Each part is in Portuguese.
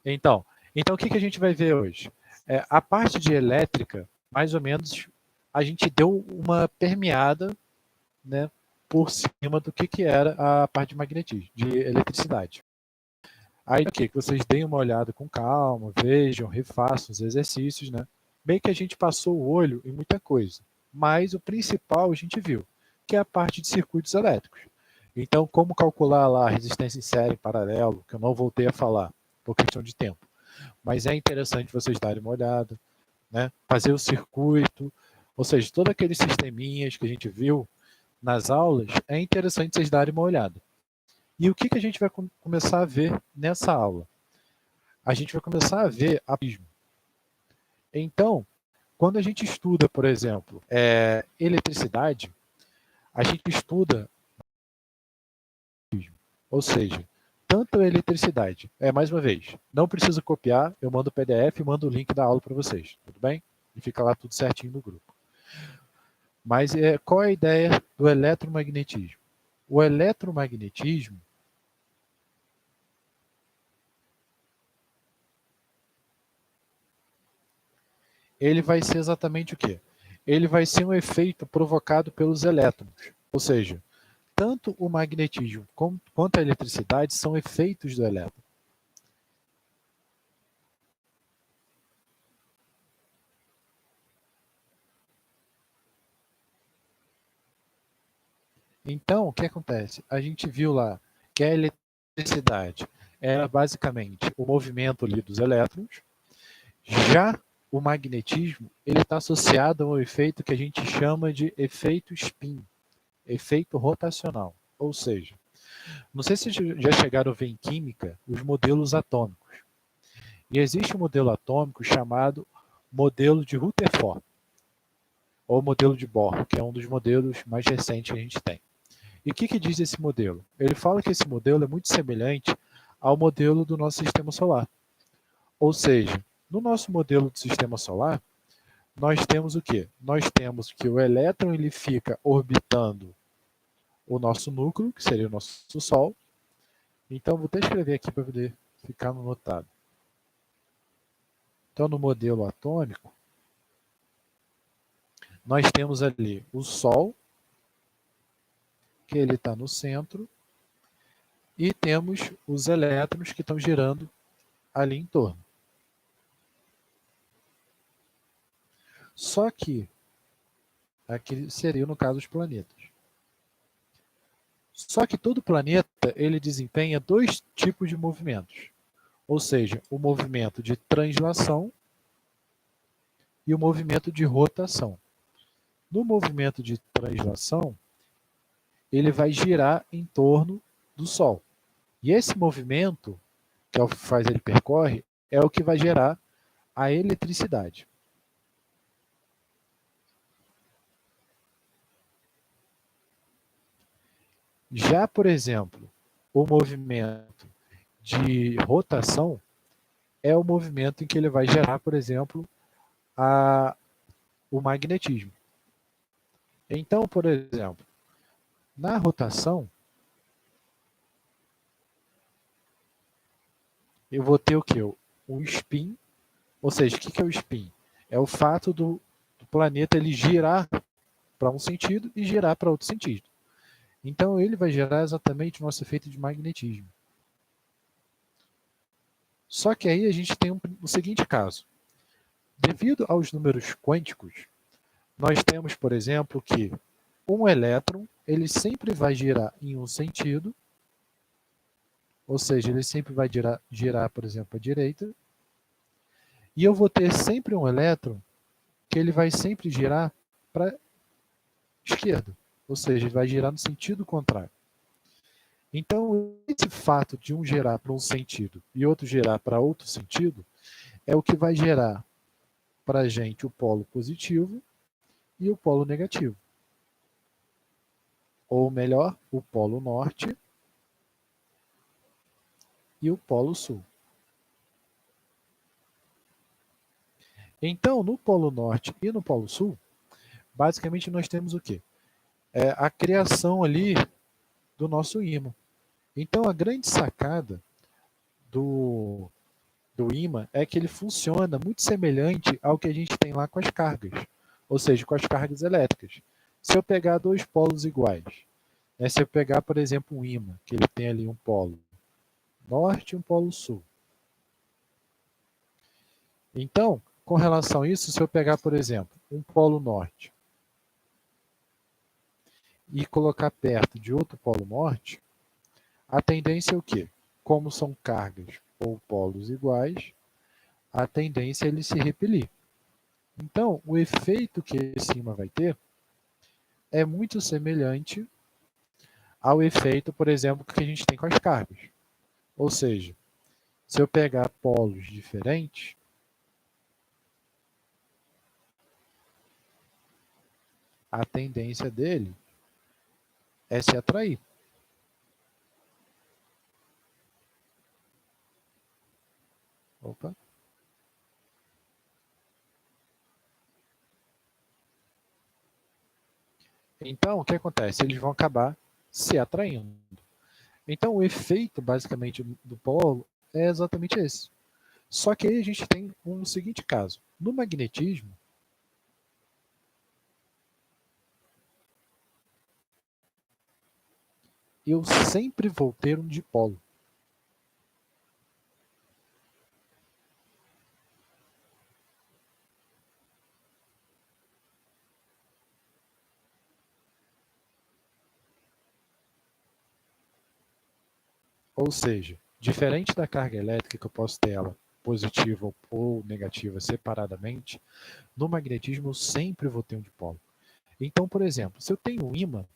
Então, o que a gente vai ver hoje? A parte de elétrica, mais ou menos, a gente deu uma permeada, né, por cima do que era a parte de magnetismo, de eletricidade. Aí, que vocês deem uma olhada com calma, vejam, refaçam os exercícios, né? Bem que a gente passou o olho em muita coisa, mas o principal a gente viu, que é a parte de circuitos elétricos. Então, como calcular lá a resistência em série em paralelo, que eu não voltei a falar, por questão de tempo. Mas é interessante vocês darem uma olhada, né? Fazer o circuito, ou seja, todos aqueles sisteminhas que a gente viu nas aulas, é interessante vocês darem uma olhada. E o que a gente vai começar a ver nessa aula? A gente vai começar a ver abismo. Então, quando a gente estuda, por exemplo, eletricidade, a gente estuda, ou seja, tanto a eletricidade. Mais uma vez, não precisa copiar, eu mando o PDF e mando o link da aula para vocês, tudo bem? E fica lá tudo certinho no grupo. Mas qual é a ideia do eletromagnetismo? O eletromagnetismo ele vai ser exatamente o quê? Ele vai ser um efeito provocado pelos elétrons, ou seja, tanto o magnetismo quanto a eletricidade são efeitos do elétron. Então, o que acontece? A gente viu lá que a eletricidade era basicamente o movimento ali dos elétrons, já o magnetismo ele está associado a um efeito que a gente chama de efeito spin, efeito rotacional, ou seja, não sei se já chegaram a ver em química os modelos atômicos. E existe um modelo atômico chamado modelo de Rutherford, ou modelo de Bohr, que é um dos modelos mais recentes que a gente tem. E o que diz esse modelo? Ele fala que esse modelo é muito semelhante ao modelo do nosso sistema solar. Ou seja, no nosso modelo do sistema solar, nós temos o quê? Nós temos que o elétron ele fica orbitando o nosso núcleo, que seria o nosso Sol. Então, vou até escrever aqui para poder ficar anotado. Então, no modelo atômico, nós temos ali o Sol, que ele está no centro, e temos os elétrons que estão girando ali em torno. Só que, aqui seria no caso os planetas. Só que todo planeta ele desempenha dois tipos de movimentos. Ou seja, o movimento de translação e o movimento de rotação. No movimento de translação, ele vai girar em torno do Sol. E esse movimento, que é o que faz ele percorre, é o que vai gerar a eletricidade. Já, por exemplo, o movimento de rotação é o movimento em que ele vai gerar, por exemplo, o magnetismo. Então, por exemplo, na rotação, eu vou ter o quê? Um spin, ou seja, o que é o spin? É o fato do planeta ele girar para um sentido e girar para outro sentido. Então, ele vai gerar exatamente o nosso efeito de magnetismo. Só que aí a gente tem o seguinte caso. Devido aos números quânticos, nós temos, por exemplo, que um elétron ele sempre vai girar em um sentido, ou seja, ele sempre vai girar, por exemplo, à direita, e eu vou ter sempre um elétron que ele vai sempre girar para a esquerda, ou seja, ele vai girar no sentido contrário. Então, esse fato de um girar para um sentido e outro girar para outro sentido é o que vai gerar para a gente o polo positivo e o polo negativo. Ou melhor, o polo norte e o polo sul. Então, no polo norte e no polo sul, basicamente nós temos o quê? A criação ali do nosso ímã. Então, a grande sacada do o ímã é que ele funciona muito semelhante ao que a gente tem lá com as cargas, ou seja, com as cargas elétricas. Se eu pegar dois polos iguais, né, se eu pegar, por exemplo, um ímã, que ele tem ali um polo norte e um polo sul. Então, com relação a isso, se eu pegar, por exemplo, um polo norte e colocar perto de outro polo norte, a tendência é o quê? Como são cargas ou polos iguais, a tendência é ele se repelir. Então, o efeito que esse ímã vai ter é muito semelhante ao efeito, por exemplo, que a gente tem com as cargas. Ou seja, se eu pegar polos diferentes, a tendência dele é se atrair. Opa. Então, o que acontece? Eles vão acabar se atraindo. Então, o efeito, basicamente, do polo é exatamente esse. Só que aí a gente tem um seguinte caso. No magnetismo, eu sempre vou ter um dipolo. Ou seja, diferente da carga elétrica, que eu posso ter ela positiva ou negativa separadamente, no magnetismo eu sempre vou ter um dipolo. Então, por exemplo, se eu tenho um ímã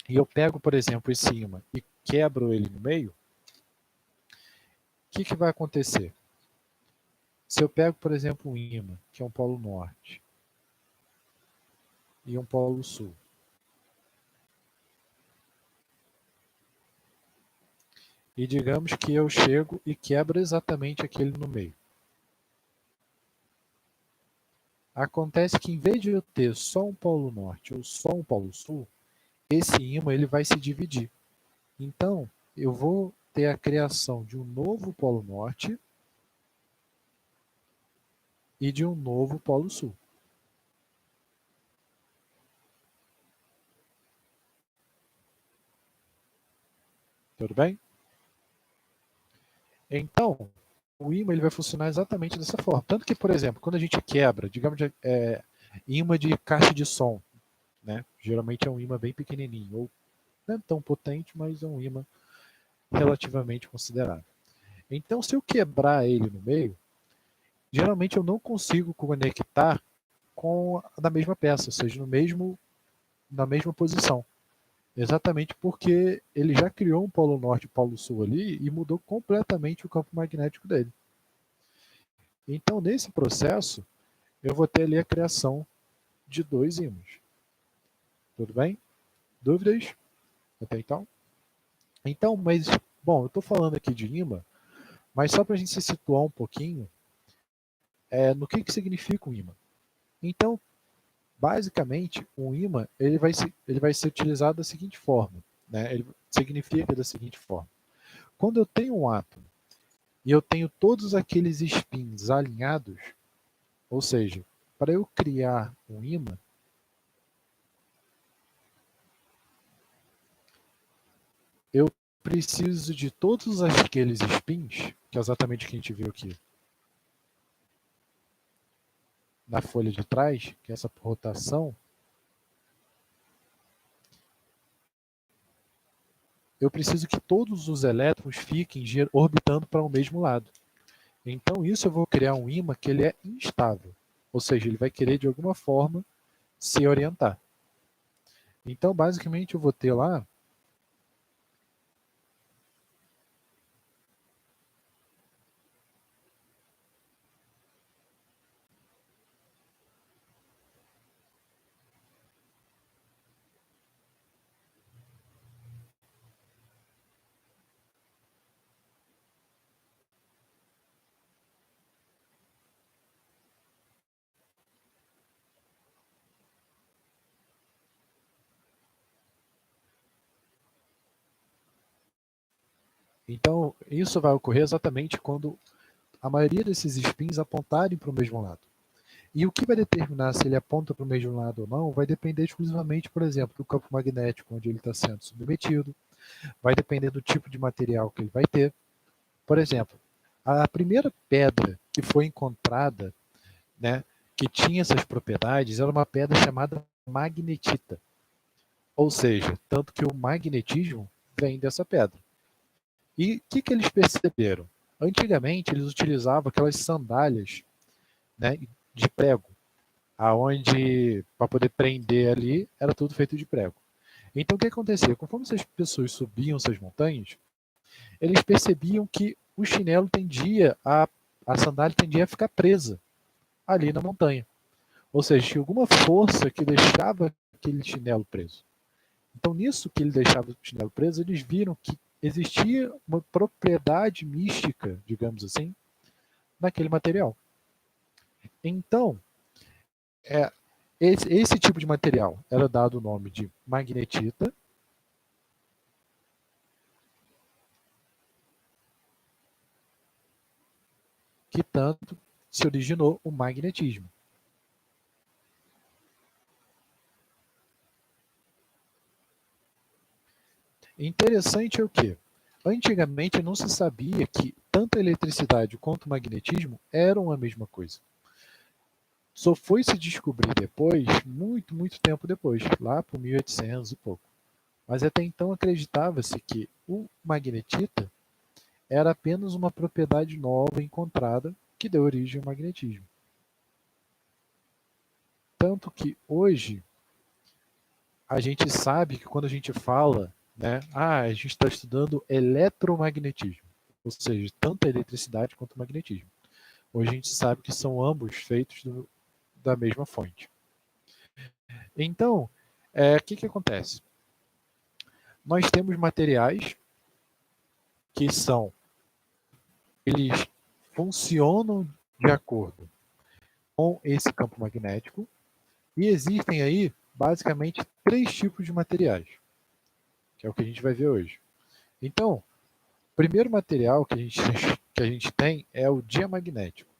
e eu pego, por exemplo, esse ímã e quebro ele no meio, o que vai acontecer? Se eu pego, por exemplo, um ímã, que é um polo norte, e um polo sul, e digamos que eu chego e quebro exatamente aquele no meio. Acontece que em vez de eu ter só um polo norte ou só um polo sul, esse ímã ele vai se dividir. Então, eu vou ter a criação de um novo polo norte e de um novo polo sul. Tudo bem? Então, o ímã ele vai funcionar exatamente dessa forma. Tanto que, por exemplo, quando a gente quebra, digamos, ímã de caixa de som, né? Geralmente é um ímã bem pequenininho, ou não é tão potente, mas é um ímã relativamente considerável. Então, se eu quebrar ele no meio, geralmente eu não consigo conectar com na mesma peça, ou seja, na mesma posição. Exatamente porque ele já criou um polo norte e polo sul ali e mudou completamente o campo magnético dele. Então, nesse processo, eu vou ter ali a criação de dois ímãs. Tudo bem? Dúvidas até então? Então, mas, bom, eu estou falando aqui de ímã, mas só para a gente se situar um pouquinho, no que significa um ímã. Então, basicamente, um ímã ele vai ser utilizado da seguinte forma, né? Ele significa da seguinte forma. Quando eu tenho um átomo e eu tenho todos aqueles spins alinhados, ou seja, para eu criar um ímã, eu preciso de todos aqueles spins, que é exatamente o que a gente viu aqui na folha de trás, que é essa rotação, eu preciso que todos os elétrons fiquem orbitando para o mesmo lado. Então, isso eu vou criar um ímã que ele é instável, ou seja, ele vai querer de alguma forma se orientar. Então, basicamente, eu vou ter lá Então, isso vai ocorrer exatamente quando a maioria desses spins apontarem para o mesmo lado. E o que vai determinar se ele aponta para o mesmo lado ou não vai depender exclusivamente, por exemplo, do campo magnético onde ele está sendo submetido, vai depender do tipo de material que ele vai ter. Por exemplo, a primeira pedra que foi encontrada, né, que tinha essas propriedades, era uma pedra chamada magnetita. Ou seja, tanto que o magnetismo vem dessa pedra. E o que eles perceberam? Antigamente, eles utilizavam aquelas sandálias, né, de prego, aonde para poder prender ali era tudo feito de prego. Então o que acontecia? Conforme essas pessoas subiam essas montanhas, eles percebiam que o chinelo tendia a sandália tendia a ficar presa ali na montanha. Ou seja, tinha alguma força que deixava aquele chinelo preso. Então, nisso que ele deixava o chinelo preso, eles viram que existia uma propriedade mística, digamos assim, naquele material. Então, é, esse tipo de material era dado o nome de magnetita, que tanto se originou o magnetismo. Interessante é o quê? Antigamente não se sabia que tanto a eletricidade quanto o magnetismo eram a mesma coisa. Só foi se descobrir depois, muito tempo depois, lá por 1800 e pouco. Mas até então acreditava-se que o magnetita era apenas uma propriedade nova encontrada que deu origem ao magnetismo. Tanto que hoje a gente sabe que quando a gente fala, né, a gente está estudando eletromagnetismo, ou seja, tanto a eletricidade quanto o magnetismo. Hoje a gente sabe que são ambos feitos da mesma fonte. Então, o que acontece? Nós temos materiais que eles funcionam de acordo com esse campo magnético e existem aí basicamente 3 tipos de materiais, que é o que a gente vai ver hoje. Então, o primeiro material que a gente tem é o diamagnético.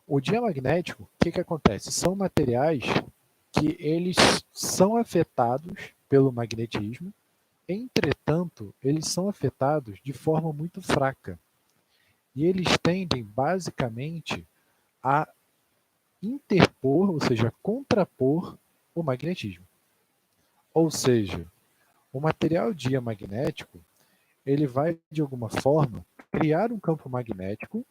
O diamagnético, o que acontece? São materiais que eles são afetados pelo magnetismo, entretanto, eles são afetados de forma muito fraca. E eles tendem basicamente a interpor, ou seja, contrapor o magnetismo. Ou seja, o material diamagnético, ele vai de alguma forma criar um campo magnético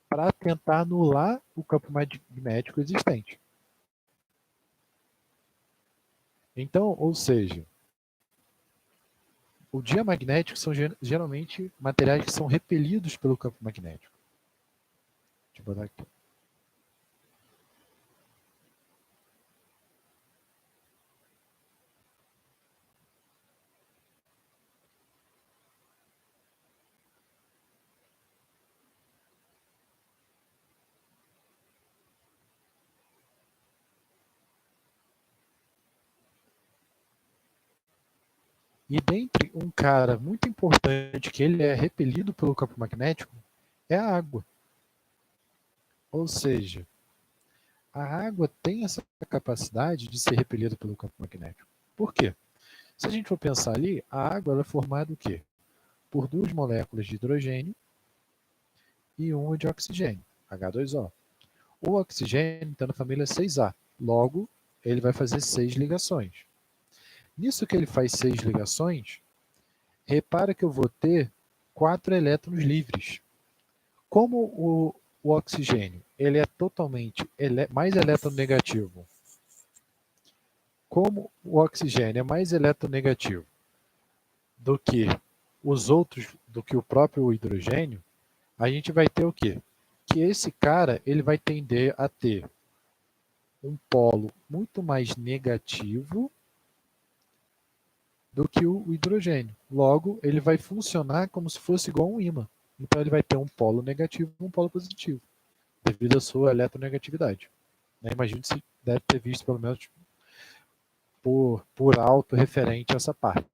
para tentar anular o campo magnético existente. Então, ou seja, o diamagnético são geralmente materiais que são repelidos pelo campo magnético. Deixa eu botar aqui. E dentre um cara muito importante que ele é repelido pelo campo magnético é a água. Ou seja, a água tem essa capacidade de ser repelida pelo campo magnético. Por quê? Se a gente for pensar ali, a água ela é formada o quê? Por 2 moléculas de hidrogênio e uma de oxigênio, H2O. O oxigênio está na família 6A, logo ele vai fazer 6 ligações. Nisso que ele faz 6 ligações, repara que eu vou ter 4 elétrons livres. Como o oxigênio ele é totalmente mais eletronegativo, como o oxigênio é mais eletronegativo do que os outros, do que o próprio hidrogênio, a gente vai ter o quê? Que esse cara ele vai tender a ter um polo muito mais negativo do que o hidrogênio. Logo, ele vai funcionar como se fosse igual a um ímã. Então, ele vai ter um polo negativo e um polo positivo, devido à sua eletronegatividade. Né? Imagino que você deve ter visto, pelo menos, por alto, referente a essa parte.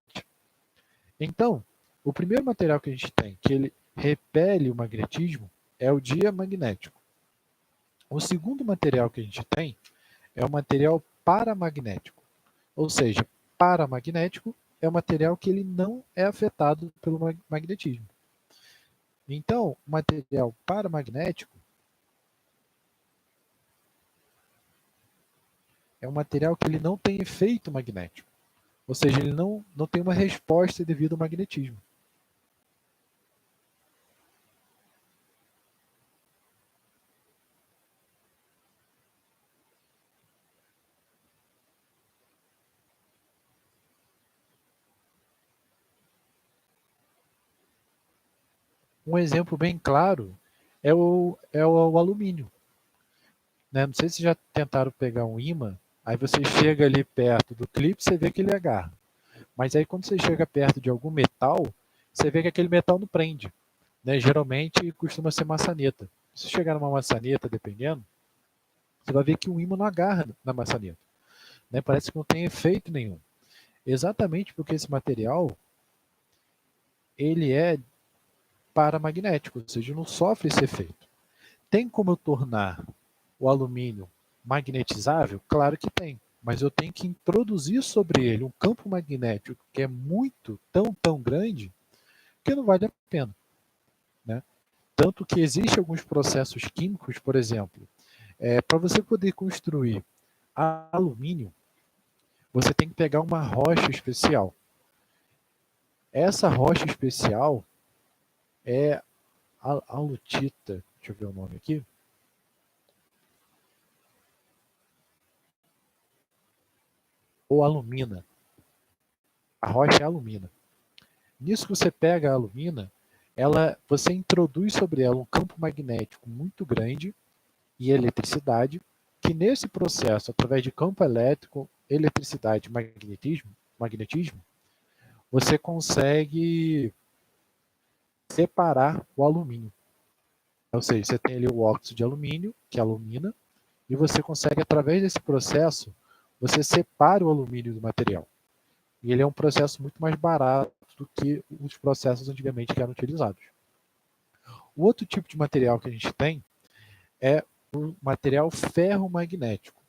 Então, o primeiro material que a gente tem, que ele repele o magnetismo, é o diamagnético. O segundo material que a gente tem é o material paramagnético. Ou seja, paramagnético é o material que ele não é afetado pelo magnetismo. Então, o material paramagnético é um material que ele não tem efeito magnético. Ou seja, ele não tem uma resposta devido ao magnetismo. Um exemplo bem claro é o alumínio. Né? Não sei se já tentaram pegar um ímã, aí você chega ali perto do clipe, você vê que ele agarra. Mas aí quando você chega perto de algum metal, você vê que aquele metal não prende. Né? Geralmente costuma ser maçaneta. Se chegar numa maçaneta, dependendo, você vai ver que o ímã não agarra na maçaneta. Né? Parece que não tem efeito nenhum. Exatamente porque esse material ele é paramagnético, ou seja, não sofre esse efeito. Tem como eu tornar o alumínio magnetizável? Claro que tem, mas eu tenho que introduzir sobre ele um campo magnético que é muito, tão grande, que não vale a pena. Né? Tanto que existem alguns processos químicos, por exemplo, para você poder construir alumínio, você tem que pegar uma rocha especial. Essa rocha especial é a alutita, deixa eu ver o nome aqui, ou alumina. A rocha é alumina. Nisso que você pega a alumina, você introduz sobre ela um campo magnético muito grande e eletricidade, que nesse processo, através de campo elétrico, eletricidade e magnetismo, você consegue separar o alumínio. Ou seja, você tem ali o óxido de alumínio, que é alumina, e você consegue, através desse processo, você separa o alumínio do material. E ele é um processo muito mais barato do que os processos antigamente que eram utilizados. O outro tipo de material que a gente tem é o material ferromagnético.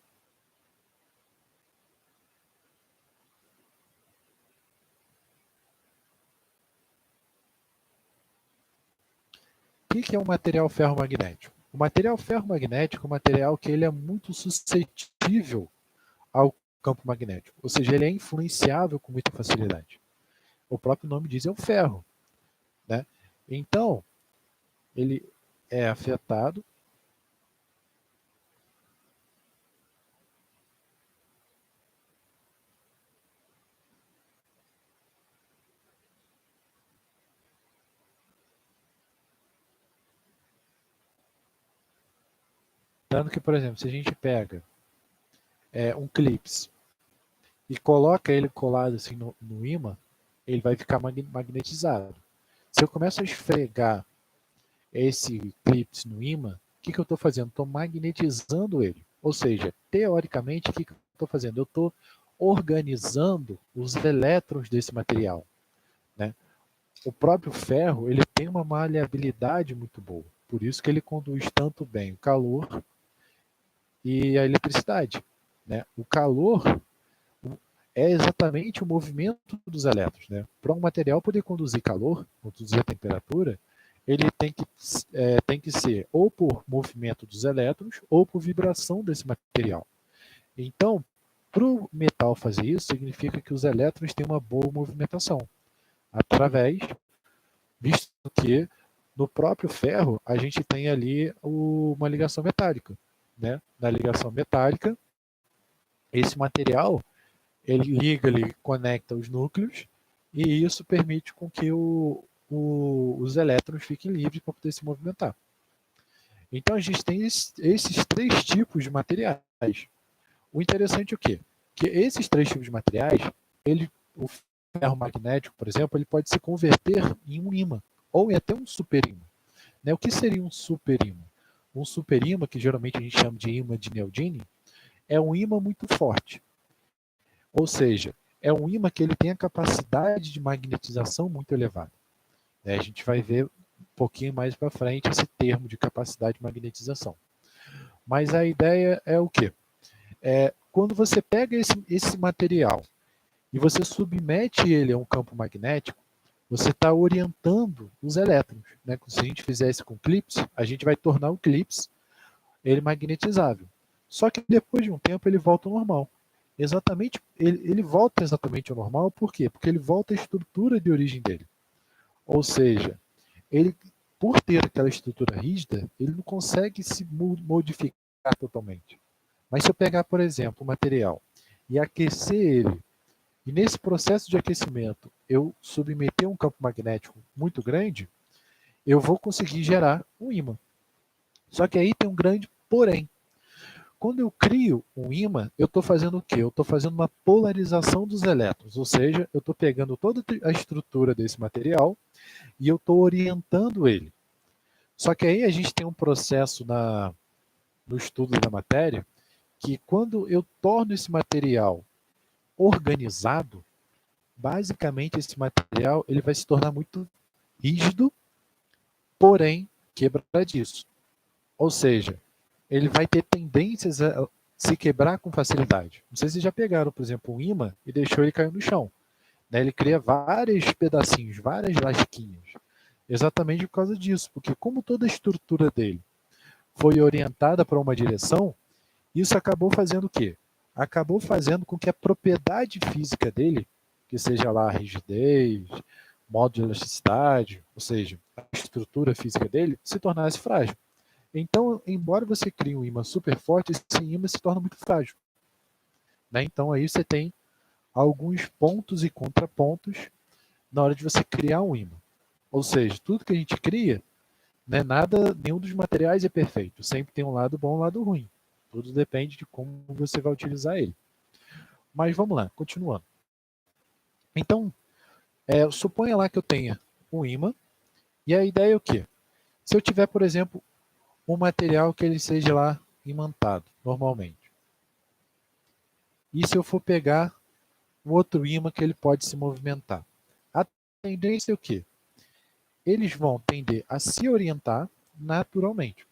O que é um material ferromagnético? O material ferromagnético é um material que ele é muito suscetível ao campo magnético, ou seja, ele é influenciável com muita facilidade. O próprio nome diz é o ferro. Né? Então, ele é afetado. Tanto que, por exemplo, se a gente pega um clips e coloca ele colado assim no ímã, ele vai ficar magnetizado. Se eu começo a esfregar esse clips no ímã, o que eu estou fazendo? Estou magnetizando ele. Ou seja, teoricamente, o que eu estou fazendo? Eu estou organizando os elétrons desse material. Né? O próprio ferro ele tem uma maleabilidade muito boa. Por isso que ele conduz tanto bem o calor e a eletricidade. Né? O calor é exatamente o movimento dos elétrons. Né? Para um material poder conduzir calor, conduzir a temperatura, ele tem que ser ou por movimento dos elétrons ou por vibração desse material. Então, para o metal fazer isso, significa que os elétrons têm uma boa movimentação, através, visto que no próprio ferro a gente tem ali uma ligação metálica. Né? Na ligação metálica, esse material ele liga, ele conecta os núcleos e isso permite com que os elétrons fiquem livres para poder se movimentar. Então a gente tem esses três tipos de materiais. O interessante é o quê? Que esses três tipos de materiais, o ferro magnético, por exemplo, ele pode se converter em um ímã, ou em até um superímã. Né? O que seria um superímã? Um superímã, que geralmente a gente chama de ímã de Neodym, é um ímã muito forte. Ou seja, é um ímã que ele tem a capacidade de magnetização muito elevada. A gente vai ver um pouquinho mais para frente esse termo de capacidade de magnetização. Mas a ideia é o quê? Quando você pega esse material e você submete ele a um campo magnético, você está orientando os elétrons. Né? Se a gente fizer isso com clips, a gente vai tornar o clips ele magnetizável. Só que depois de um tempo ele volta ao normal. Ele volta exatamente ao normal, por quê? Porque ele volta à estrutura de origem dele. Ou seja, ele, por ter aquela estrutura rígida, ele não consegue se modificar totalmente. Mas se eu pegar, por exemplo, o material e aquecer ele, e nesse processo de aquecimento eu submeter um campo magnético muito grande, eu vou conseguir gerar um ímã. Só que aí tem um grande porém. Quando eu crio um ímã, eu estou fazendo o quê? Eu estou fazendo uma polarização dos elétrons, ou seja, eu estou pegando toda a estrutura desse material e eu estou orientando ele. Só que aí a gente tem um processo no estudo da matéria que quando eu torno esse material organizado, basicamente esse material ele vai se tornar muito rígido, porém quebradiço. Ou seja, ele vai ter tendências a se quebrar com facilidade. Não sei se vocês já pegaram, por exemplo, um ímã e deixou ele cair no chão. Né? Ele cria vários pedacinhos, várias lasquinhas. Exatamente por causa disso, porque como toda a estrutura dele foi orientada para uma direção, isso acabou fazendo o quê? Acabou fazendo com que a propriedade física dele, que seja lá a rigidez, modo de elasticidade, ou seja, a estrutura física dele, se tornasse frágil. Então, embora você crie um ímã super forte, esse ímã se torna muito frágil. Né? Então, aí você tem alguns pontos e contrapontos na hora de você criar um ímã. Ou seja, tudo que a gente cria, né, nenhum dos materiais é perfeito. Sempre tem um lado bom e um lado ruim. Tudo depende de como você vai utilizar ele. Mas vamos lá, continuando. Então, suponha lá que eu tenha um ímã, e a ideia é o quê? Se eu tiver, por exemplo, um material que ele seja lá imantado, normalmente. E se eu for pegar um outro ímã que ele pode se movimentar? A tendência é o quê? Eles vão tender a se orientar naturalmente.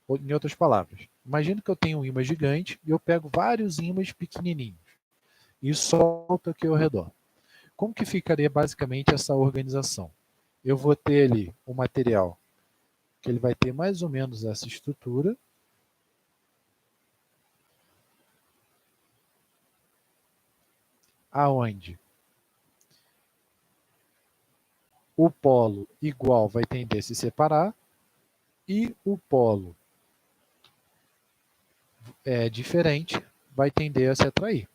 Em outras palavras, imagina que eu tenho um ímã gigante e eu pego vários ímãs pequenininhos e solto aqui ao redor. Como que ficaria basicamente essa organização? Eu vou ter ali um material que ele vai ter mais ou menos essa estrutura, aonde o polo igual vai tender a se separar e o polo diferente vai tender a se atrair.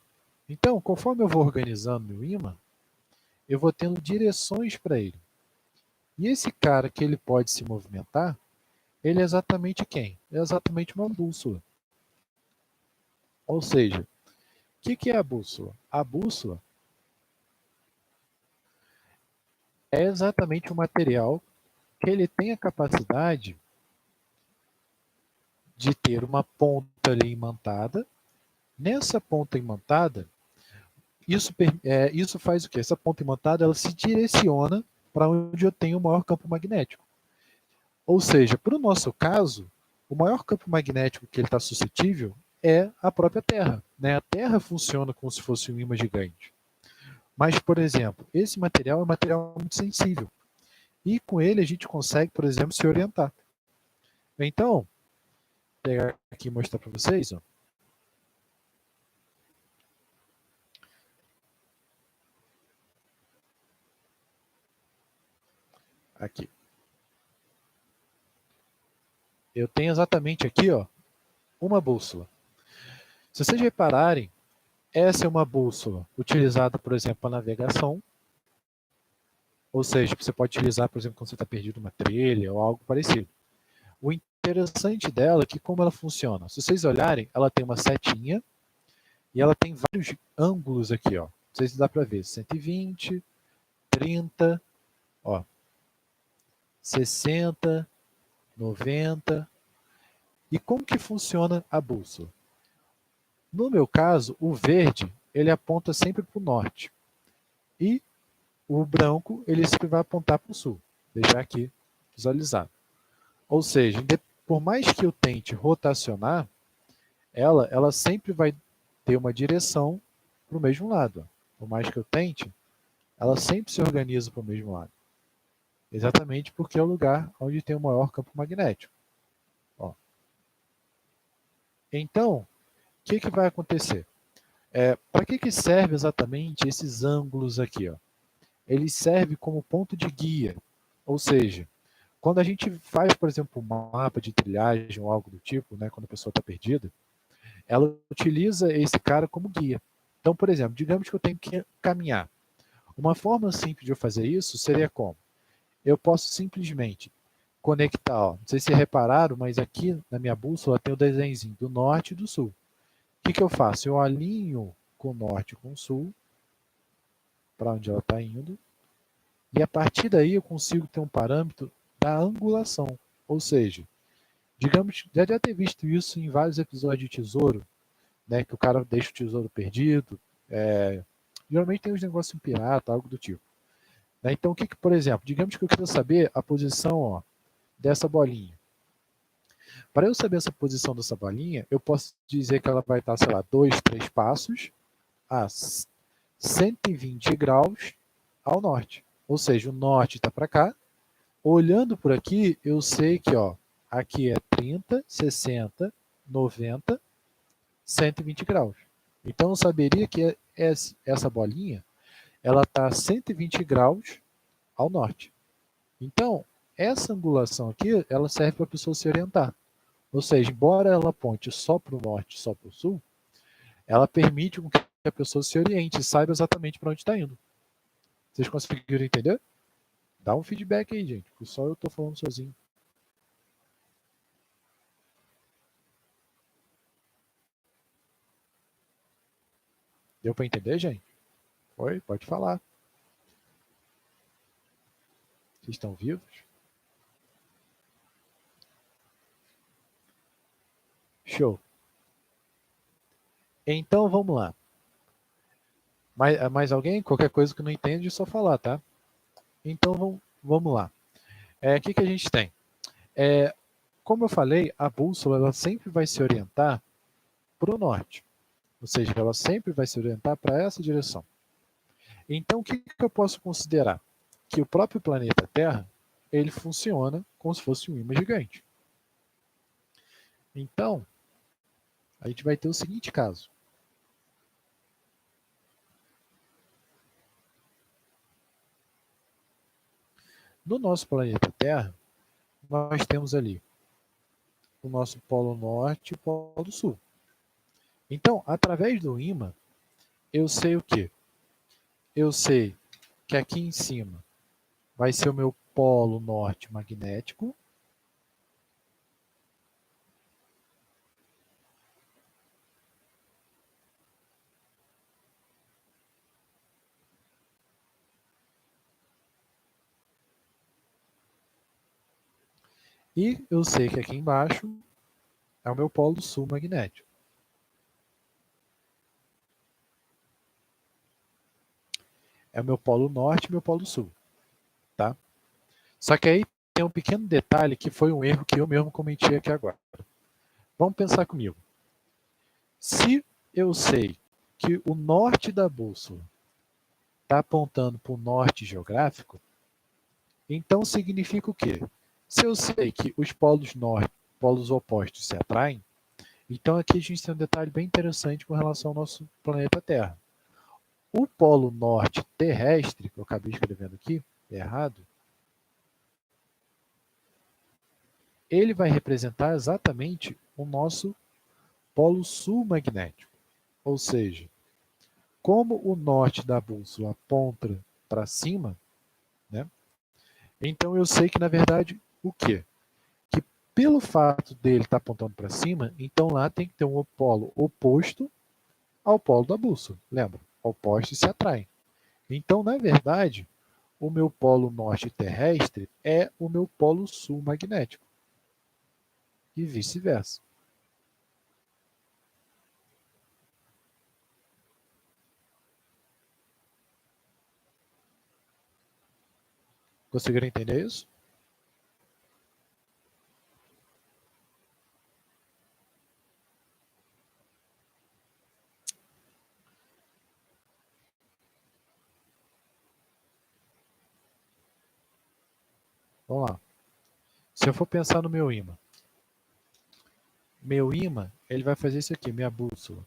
Então, conforme eu vou organizando meu ímã, eu vou tendo direções para ele. E esse cara que ele pode se movimentar, ele é exatamente quem? É exatamente uma bússola. Ou seja, o que é a bússola? A bússola é exatamente um material que ele tem a capacidade de ter uma ponta ali imantada. Nessa ponta imantada, isso faz o quê? Essa ponta imantada ela se direciona para onde eu tenho o maior campo magnético. Ou seja, para o nosso caso, o maior campo magnético que ele está suscetível é a própria Terra. Né? A Terra funciona como se fosse um ímã gigante. Mas, por exemplo, esse material é um material muito sensível. E com ele a gente consegue, por exemplo, se orientar. Então, vou pegar aqui e mostrar para vocês. Ó. Aqui. Eu tenho exatamente aqui ó, uma bússola. Se vocês repararem, essa é uma bússola utilizada, por exemplo, para navegação. Ou seja, você pode utilizar, por exemplo, quando você está perdido numa trilha ou algo parecido. O interessante dela é que como ela funciona. Se vocês olharem, ela tem uma setinha e ela tem vários ângulos aqui. Ó. Não sei se dá para ver. 120, 30, ó, 60, 90. E como que funciona a bússola? No meu caso, o verde, ele aponta sempre para o norte. E o branco, ele sempre vai apontar para o sul. Deixar aqui visualizado. Ou seja, por mais que eu tente rotacionar, ela sempre vai ter uma direção para o mesmo lado. Por mais que eu tente, ela sempre se organiza para o mesmo lado. Exatamente porque é o lugar onde tem o maior campo magnético. Ó. Então, o que vai acontecer? Para que serve exatamente esses ângulos aqui? Ó? Eles servem como ponto de guia. Ou seja, quando a gente faz, por exemplo, um mapa de trilhagem ou algo do tipo, né, quando a pessoa está perdida, ela utiliza esse cara como guia. Então, por exemplo, digamos que eu tenho que caminhar. Uma forma simples de eu fazer isso seria como? Eu posso simplesmente conectar, ó, não sei se repararam, mas aqui na minha bússola tem o desenhozinho do norte e do sul. O que eu faço? Eu alinho com o norte e com o sul, para onde ela está indo, e a partir daí eu consigo ter um parâmetro da angulação. Ou seja, digamos, já deve ter visto isso em vários episódios de Tesouro, né, que o cara deixa o tesouro perdido. Geralmente tem uns negócios em pirata, algo do tipo. Né? Então, por exemplo, digamos que eu quero saber a posição, ó, dessa bolinha. Para eu saber essa posição dessa bolinha, eu posso dizer que ela vai estar, sei lá, 2, 3 passos a 120 graus ao norte. Ou seja, o norte está para cá. Olhando por aqui, eu sei que ó, aqui é 30, 60, 90, 120 graus. Então eu saberia que essa bolinha ela está a 120 graus ao norte. Então, essa angulação aqui, ela serve para a pessoa se orientar. Ou seja, embora ela aponte só para o norte, só para o sul, ela permite que a pessoa se oriente e saiba exatamente para onde está indo. Vocês conseguiram entender? Dá um feedback aí, gente, porque só eu estou falando sozinho. Deu para entender, gente? Oi, pode falar. Vocês estão vivos? Show. Então vamos lá. Mais alguém? Qualquer coisa que não entende, é só falar, tá? Então vamos lá. O que a gente tem? Como eu falei, a bússola ela sempre vai se orientar para o norte. Ou seja, ela sempre vai se orientar para essa direção. Então, o que eu posso considerar? Que o próprio planeta Terra, ele funciona como se fosse um imã gigante. Então, a gente vai ter o seguinte caso. No nosso planeta Terra, nós temos ali o nosso polo norte e o polo sul. Então, através do ímã, eu sei o quê? Eu sei que aqui em cima vai ser o meu polo norte magnético. E eu sei que aqui embaixo é o meu polo sul magnético. É o meu polo norte e meu polo sul. Tá? Só que aí tem um pequeno detalhe que foi um erro que eu mesmo cometi aqui agora. Vamos pensar comigo. Se eu sei que o norte da bússola está apontando para o norte geográfico, então significa o quê? Se eu sei que os polos norte, polos opostos se atraem, então aqui a gente tem um detalhe bem interessante com relação ao nosso planeta Terra. O polo norte terrestre, que eu acabei escrevendo aqui, errado, ele vai representar exatamente o nosso polo sul magnético. Ou seja, como o norte da bússola aponta para cima, né? Então eu sei que, na verdade, o quê? Que pelo fato dele estar apontando para cima, então lá tem que ter um polo oposto ao polo da bússola. Lembra? Opostos se atraem. Então, na verdade, o meu polo norte terrestre é o meu polo sul magnético. E vice-versa. Conseguiram entender isso? Vamos lá. Se eu for pensar no meu ímã ele vai fazer isso aqui, minha bússola.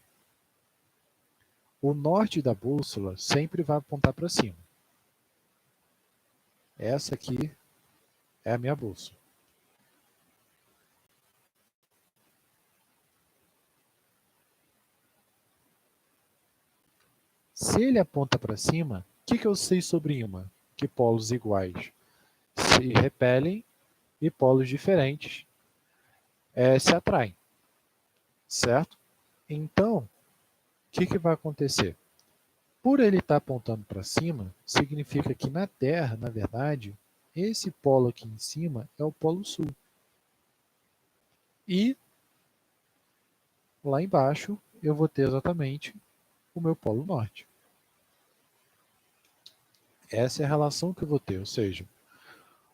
O norte da bússola sempre vai apontar para cima. Essa aqui é a minha bússola. Se ele aponta para cima, o que eu sei sobre ímã? Que polos iguais se repelem e polos diferentes se atraem, certo? Então, o que vai acontecer? Por ele estar apontando para cima, significa que na Terra, na verdade, esse polo aqui em cima é o polo sul. E lá embaixo eu vou ter exatamente o meu polo norte. Essa é a relação que eu vou ter, ou seja,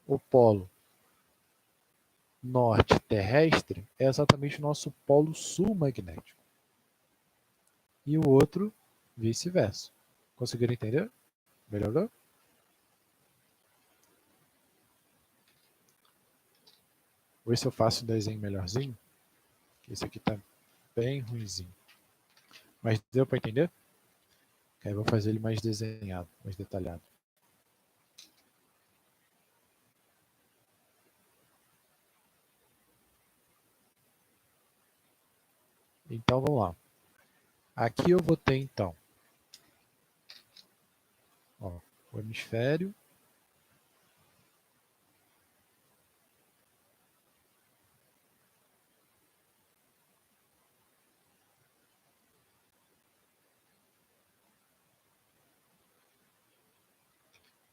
o polo norte terrestre é exatamente o nosso polo sul magnético. E o outro, vice-versa. Conseguiram entender? Melhorou? Vou ver se eu faço um desenho melhorzinho. Esse aqui está bem ruinzinho. Mas deu para entender? Aí eu vou fazer ele mais desenhado, mais detalhado. Então vamos lá. Aqui eu vou ter então ó, o hemisfério.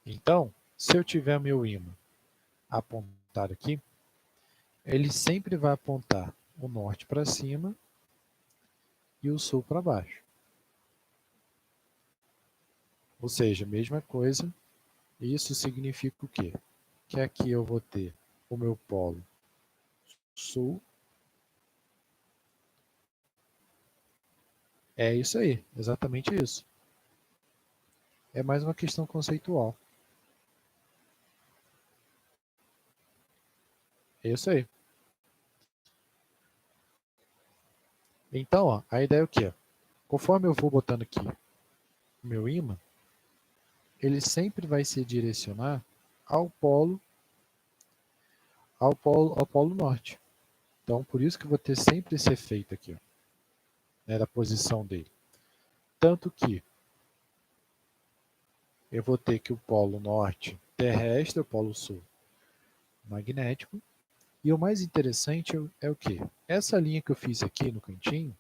Então, se eu tiver meu ímã apontado aqui, ele sempre vai apontar o norte para cima e o sul para baixo. Ou seja, mesma coisa. Isso significa o quê? Que aqui eu vou ter o meu polo sul. É isso aí, exatamente isso. É mais uma questão conceitual. É isso aí. Então, ó, a ideia é o quê? Conforme eu vou botando aqui o meu ímã, ele sempre vai se direcionar ao polo norte. Então, por isso que eu vou ter sempre esse efeito aqui, ó, né, da posição dele. Tanto que eu vou ter que o polo norte terrestre, o polo sul magnético. E o mais interessante é o quê? Essa linha que eu fiz aqui no cantinho,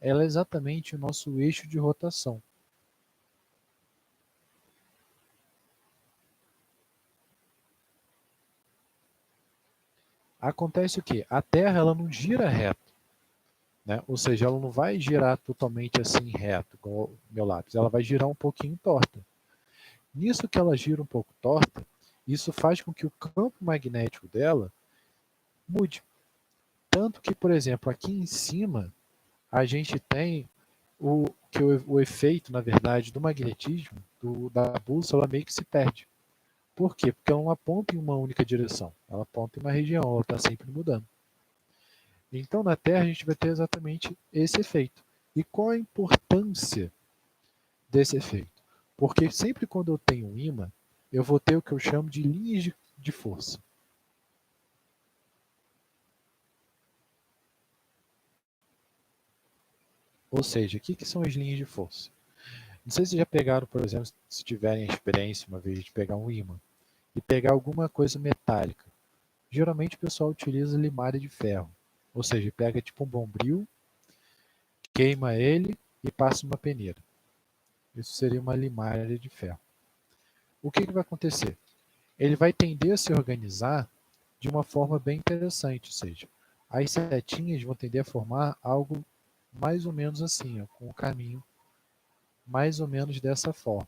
ela é exatamente o nosso eixo de rotação. Acontece o quê? A Terra ela não gira reto, né? Ou seja, ela não vai girar totalmente assim reto, igual o meu lápis. Ela vai girar um pouquinho torta. Nisso que ela gira um pouco torta, isso faz com que o campo magnético dela mude. Tanto que, por exemplo, aqui em cima, a gente tem o efeito, na verdade, do magnetismo da bússola meio que se perde. Por quê? Porque ela não aponta em uma única direção, ela aponta em uma região, ela está sempre mudando. Então, na Terra, a gente vai ter exatamente esse efeito. E qual a importância desse efeito? Porque sempre quando eu tenho um ímã, eu vou ter o que eu chamo de linhas de força. Ou seja, o que são as linhas de força? Não sei se já pegaram, por exemplo, se tiverem a experiência uma vez de pegar um ímã e pegar alguma coisa metálica. Geralmente o pessoal utiliza limária de ferro. Ou seja, pega tipo um bombril, queima ele e passa uma peneira. Isso seria uma limária de ferro. o que vai acontecer? Ele vai tender a se organizar de uma forma bem interessante, ou seja, as setinhas vão tender a formar algo mais ou menos assim, ó, com o caminho mais ou menos dessa forma.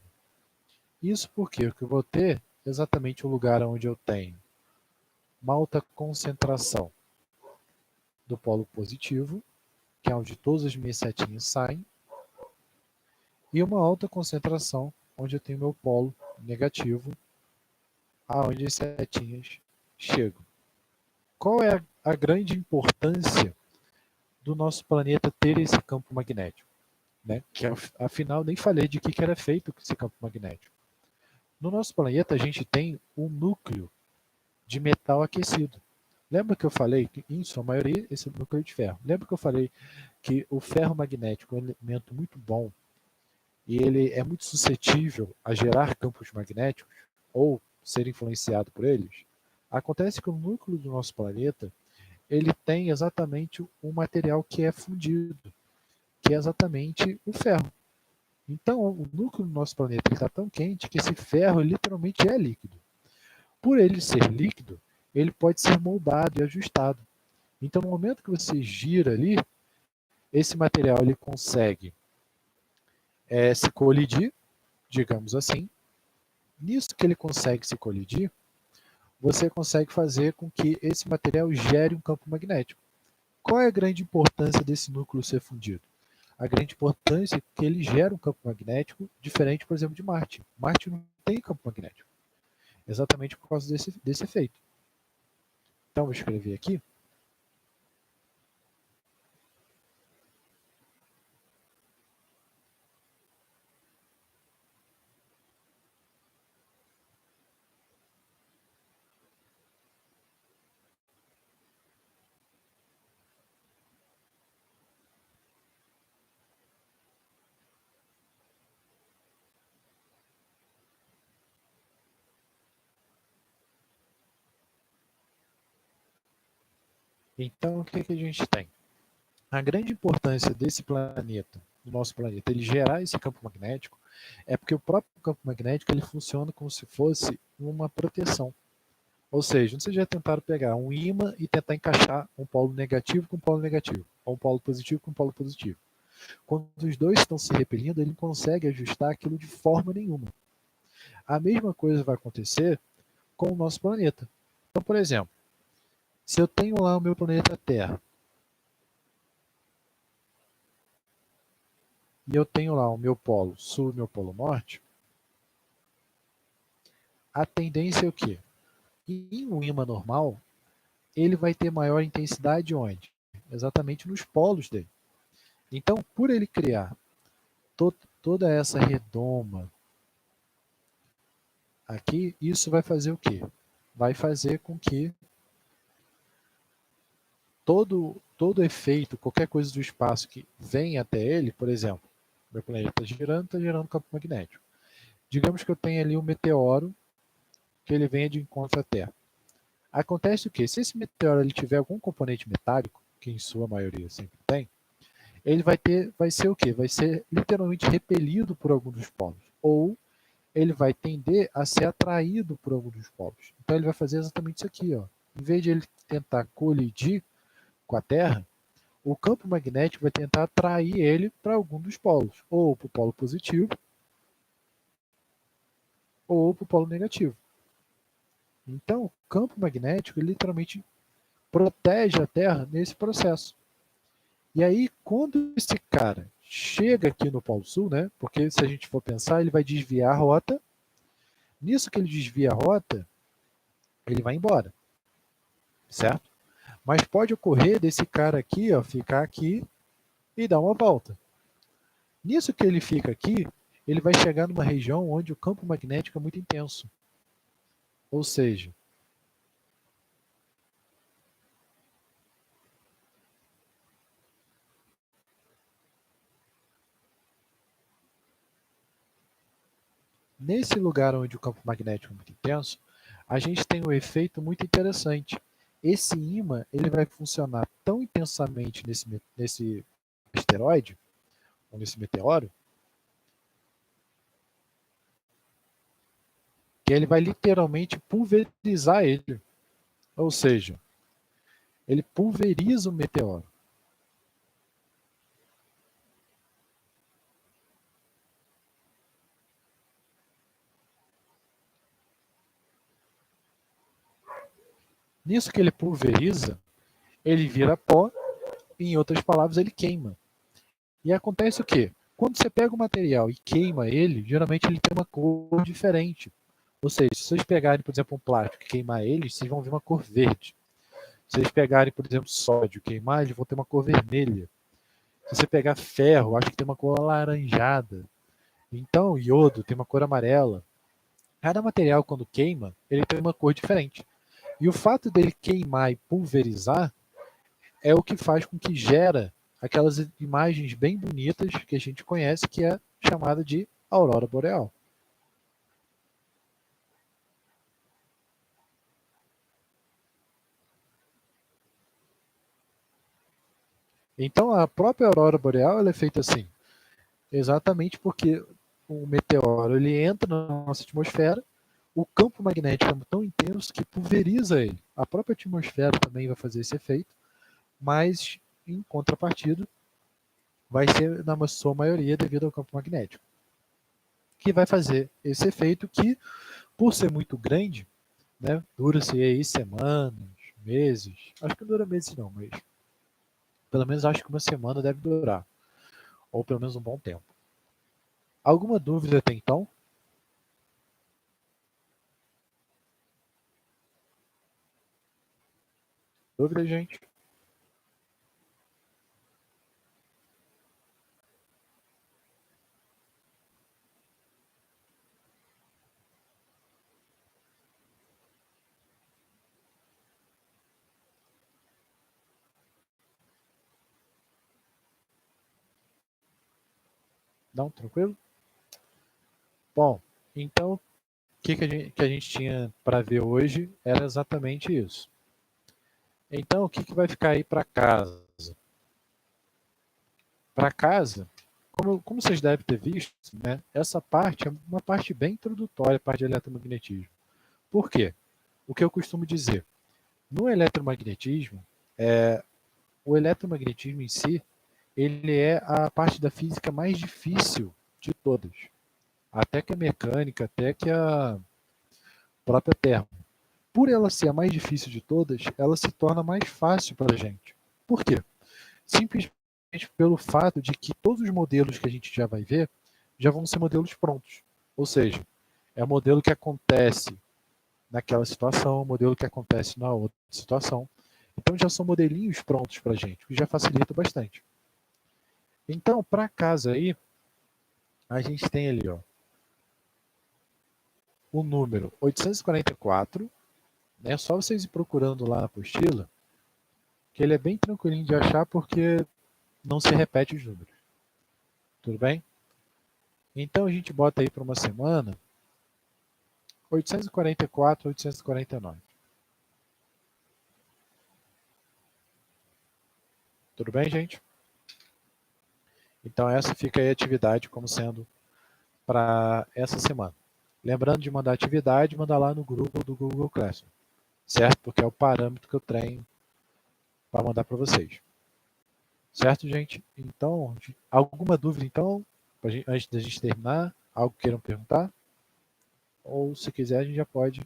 Isso porque eu vou ter exatamente o lugar onde eu tenho uma alta concentração do polo positivo, que é onde todas as minhas setinhas saem, e uma alta concentração onde eu tenho meu polo negativo, aonde as setinhas chegam. Qual é a grande importância do nosso planeta ter esse campo magnético? Né? Que afinal nem falei de que era feito esse campo magnético. No nosso planeta a gente tem um núcleo de metal aquecido. Lembra que eu falei que, em sua maioria, esse núcleo é de ferro. Lembra que eu falei que o ferro magnético é um elemento muito bom e ele é muito suscetível a gerar campos magnéticos ou ser influenciado por eles? Acontece que o núcleo do nosso planeta ele tem exatamente um material que é fundido, que é exatamente o ferro. Então, o núcleo do nosso planeta está tão quente que esse ferro literalmente é líquido. Por ele ser líquido, ele pode ser moldado e ajustado. Então, no momento que você gira ali, esse material ele consegue se colidir, digamos assim. Nisso que ele consegue se colidir, você consegue fazer com que esse material gere um campo magnético. Qual é a grande importância desse núcleo ser fundido? A grande importância é que ele gera um campo magnético diferente, por exemplo, de Marte. Marte não tem campo magnético, exatamente por causa desse efeito. Então, vou escrever aqui. Então, o que a gente tem? A grande importância desse planeta, do nosso planeta, ele gerar esse campo magnético, é porque o próprio campo magnético ele funciona como se fosse uma proteção. Ou seja, vocês já tentaram pegar um ímã e tentar encaixar um polo negativo com um polo negativo, ou um polo positivo com um polo positivo. Quando os dois estão se repelindo, ele não consegue ajustar aquilo de forma nenhuma. A mesma coisa vai acontecer com o nosso planeta. Então, por exemplo, se eu tenho lá o meu planeta Terra, e eu tenho lá o meu polo sul e o meu polo norte, a tendência é o quê? Em um ímã normal, ele vai ter maior intensidade onde? Exatamente nos polos dele. Então, por ele criar toda essa redoma aqui, isso vai fazer o quê? Vai fazer com que todo efeito, qualquer coisa do espaço que vem até ele, por exemplo, meu planeta está gerando campo magnético. Digamos que eu tenha ali um meteoro que ele venha de encontro à Terra. Acontece o quê? Se esse meteoro ele tiver algum componente metálico, que em sua maioria sempre tem, ele vai ser o quê? Vai ser literalmente repelido por algum dos polos. Ou ele vai tender a ser atraído por algum dos polos. Então ele vai fazer exatamente isso aqui, ó. Em vez de ele tentar colidir com a Terra, o campo magnético vai tentar atrair ele para algum dos polos, ou para o polo positivo, ou para o polo negativo. Então, o campo magnético ele literalmente protege a Terra nesse processo. E aí, quando esse cara chega aqui no Polo Sul, né? Porque se a gente for pensar, ele vai desviar a rota. Nisso que ele desvia a rota, ele vai embora, certo? Mas pode ocorrer desse cara aqui, ó, ficar aqui e dar uma volta. Nisso que ele fica aqui, ele vai chegar numa região onde o campo magnético é muito intenso. Ou seja, nesse lugar onde o campo magnético é muito intenso, a gente tem um efeito muito interessante. Esse ímã ele vai funcionar tão intensamente nesse asteroide, ou nesse meteoro, que ele vai literalmente pulverizar ele. Ou seja, ele pulveriza o meteoro. Nisso que ele pulveriza, ele vira pó, e, em outras palavras, ele queima. E acontece o quê? Quando você pega o material e queima ele, geralmente ele tem uma cor diferente. Ou seja, se vocês pegarem, por exemplo, um plástico e queimar ele, vocês vão ver uma cor verde. Se vocês pegarem, por exemplo, sódio e queimar, eles vão ter uma cor vermelha. Se você pegar ferro, acho que tem uma cor alaranjada. Então, iodo tem uma cor amarela. Cada material, quando queima, ele tem uma cor diferente. E o fato dele queimar e pulverizar é o que faz com que gera aquelas imagens bem bonitas que a gente conhece, que é chamada de aurora boreal. Então, a própria aurora boreal ela é feita assim, exatamente porque o meteoro ele entra na nossa atmosfera, o campo magnético é tão intenso que pulveriza ele. A própria atmosfera também vai fazer esse efeito, mas em contrapartida vai ser na sua maioria devido ao campo magnético, que vai fazer esse efeito que, por ser muito grande, né, dura-se aí semanas, meses, acho que não dura meses não, mas pelo menos acho que uma semana deve durar, ou pelo menos um bom tempo. Alguma dúvida até então? Dúvida, gente? Não? Tranquilo? Bom, então o que a gente tinha para ver hoje era exatamente isso. Então, o que vai ficar aí para casa? Para casa, como vocês devem ter visto, né, essa parte é uma parte bem introdutória, a parte de eletromagnetismo. Por quê? O que eu costumo dizer? No eletromagnetismo, o eletromagnetismo em si, ele é a parte da física mais difícil de todas. Até que a mecânica, até que a própria Terra. Por ela ser a mais difícil de todas, ela se torna mais fácil para a gente. Por quê? Simplesmente pelo fato de que todos os modelos que a gente já vai ver já vão ser modelos prontos. Ou seja, é o modelo que acontece naquela situação, o modelo que acontece na outra situação. Então já são modelinhos prontos para a gente, o que já facilita bastante. Então, para casa aí, a gente tem ali ó, o número 844, né? Só vocês ir procurando lá na apostila, que ele é bem tranquilinho de achar porque não se repete os números. Tudo bem? Então a gente bota aí para uma semana 844, 849. Tudo bem, gente? Então essa fica aí a atividade como sendo para essa semana. Lembrando de mandar atividade, mandar lá no grupo do Google Classroom, certo? Porque é o parâmetro que eu tenho para mandar para vocês. Certo, gente? Então, alguma dúvida então, antes da gente terminar? Algo que queiram perguntar? Ou se quiser, a gente já pode